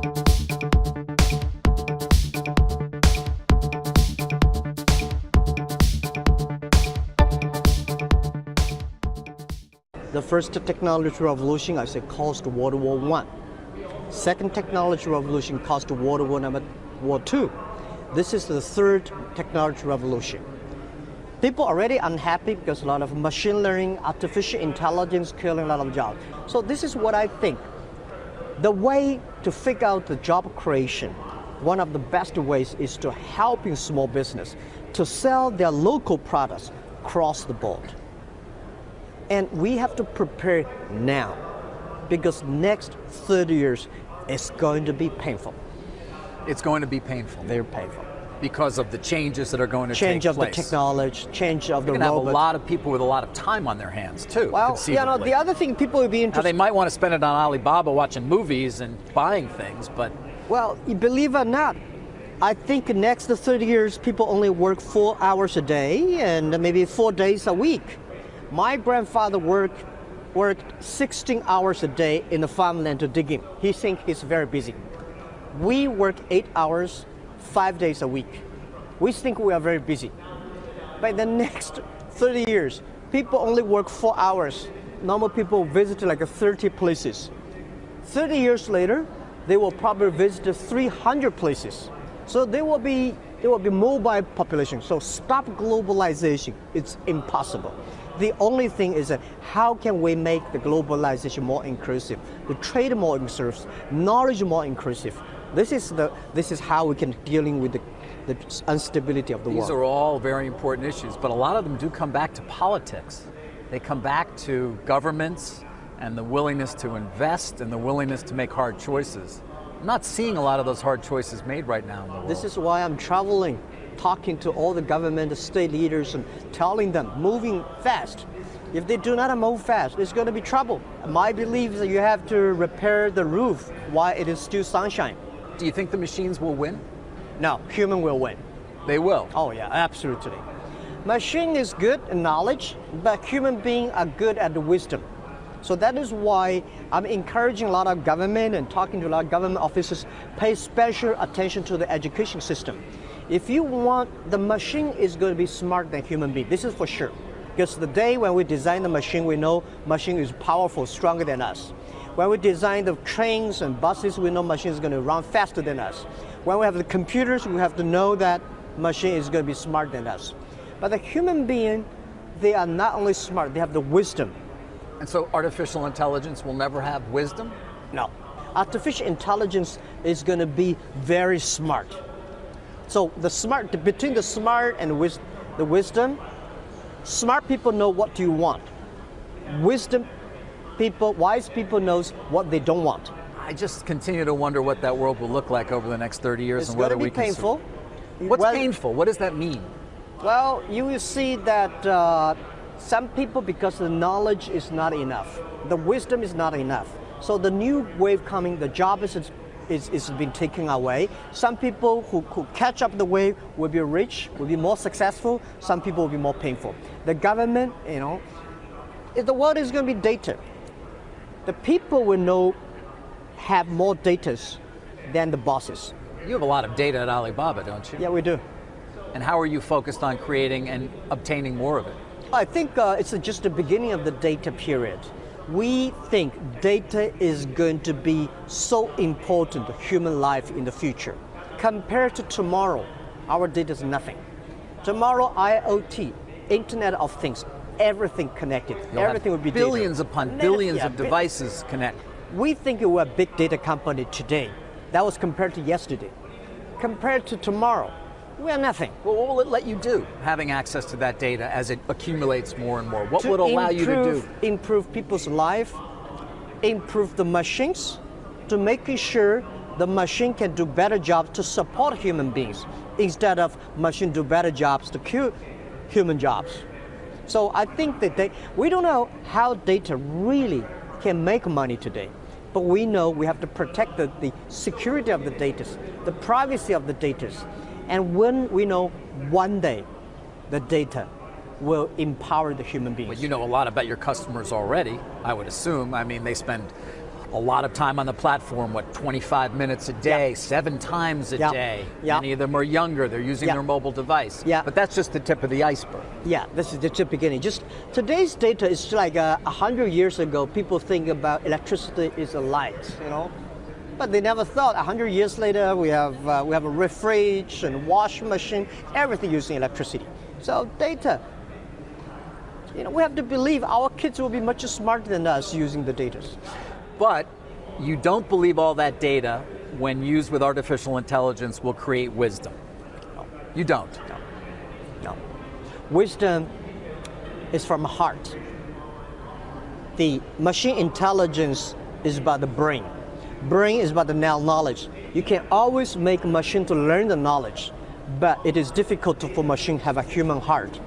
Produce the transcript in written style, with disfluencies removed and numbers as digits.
The first technology revolution, I say, caused World War I. Second technology revolution caused World War II. This is the third technology revolution. People are already unhappy because a lot of machine learning, artificial intelligence killing a lot of jobs. So this is what I think. The way to figure out the job creation, one of the best ways is to helping small business to sell their local products across the board. And we have to prepare now because next 30 years is going to be painful. It's going to be painful. Very painful. Because of the changes that are going to change take of place. The technology, change of the You're going to robots. have a lot of people with a lot of time on their hands too. Well, the other thing people will be interested. Now they might want to spend it on Alibaba watching movies and buying things, but. Well, believe it or not, I think next 30 years people only work 4 hours a day and maybe 4 days a week. My grandfather worked 16 hours a day in the farmland to dig in. He thinks he's very busy. We work 8 hours, 5 days a week. We think we are very busy. By the next 30 years, people only work 4 hours. Normal people visit like 30 places. 30 years later, they will probably visit 300 places. So there will be mobile population. So stop globalization. It's impossible. The only thing is that how can we make the globalization more inclusive, the trade more inclusive, knowledge more inclusive. This is how we can dealing with the instability of the world. These are all very important issues, but a lot of them do come back to politics. They come back to governments and the willingness to invest and the willingness to make hard choices. I'm not seeing a lot of those hard choices made right now in the world. This is why I'm traveling, talking to all the government, the state leaders, and telling them, moving fast. If they do not move fast, it's going to be trouble. My belief is that you have to repair the roof while it is still sunshine. Do you think the machines will win? No, human will win. They will? Oh yeah, absolutely. Machine is good in knowledge, but human beings are good at the wisdom. So that is why I'm encouraging a lot of government and talking to a lot of government officers, pay special attention to the education system. If you want, the machine is going to be smarter than human being. This is for sure. Because the day when we design the machine, we know machine is powerful, stronger than us. When we design the trains and buses, we know machine is going to run faster than us. When we have the computers, we have to know that machine is going to be smarter than us. But the human being, they are not only smart, they have the wisdom. And so artificial intelligence will never have wisdom? No. Artificial intelligence is going to be very smart. So between the smart and the wisdom, smart people know what you want. Wise people knows what they don't want. I just continue to wonder what that world will look like over the next 30 years and whether we can. It's going to be painful. What's painful? What does that mean? Well, you will see that some people, because the knowledge is not enough, the wisdom is not enough. So the new wave coming, the job is been taken away. Some people who catch up the wave will be rich, will be more successful. Some people will be more painful. The government, the world is going to be data. The people will have more data than the bosses. You have a lot of data at Alibaba, don't you? Yeah, we do. And how are you focused on creating and obtaining more of it? I think it's just the beginning of the data period. We think data is going to be so important to human life in the future. Compared to tomorrow, our data is nothing. Tomorrow, IoT, Internet of Things, everything connected. Everything will be billions data. upon billions of devices connected. We think we're a big data company today. That was compared to yesterday. Compared to tomorrow, we are nothing. Well, what will it let you do, having access to that data as it accumulates more and more? What would it allow you to do? Improve people's life, improve the machines, to making sure the machine can do better jobs to support human beings, instead of machine do better jobs to kill human jobs. So I think that we don't know how data really can make money today, but we know we have to protect the security of the data, the privacy of the data. And when we know one day the data will empower the human beings. Well, you know a lot about your customers already, I would assume. I mean, they spend a lot of time on the platform, 25 minutes a day, 7 times a day. Many of them are younger, they're using their mobile device. But that's just the tip of the iceberg. Yeah, this is the tip beginning. Just today's data is like 100 years ago, people think about electricity is a light, you know? But they never thought 100 years later we have a fridge and washing machine, everything using electricity. So data, you know, we have to believe our kids will be much smarter than us using the data. But you don't believe all that data when used with artificial intelligence will create wisdom. No. You don't. No. Wisdom is from the heart. The machine intelligence is about the brain. Brain is about the knowledge. You can always make a machine to learn the knowledge, but it is difficult for machine to have a human heart.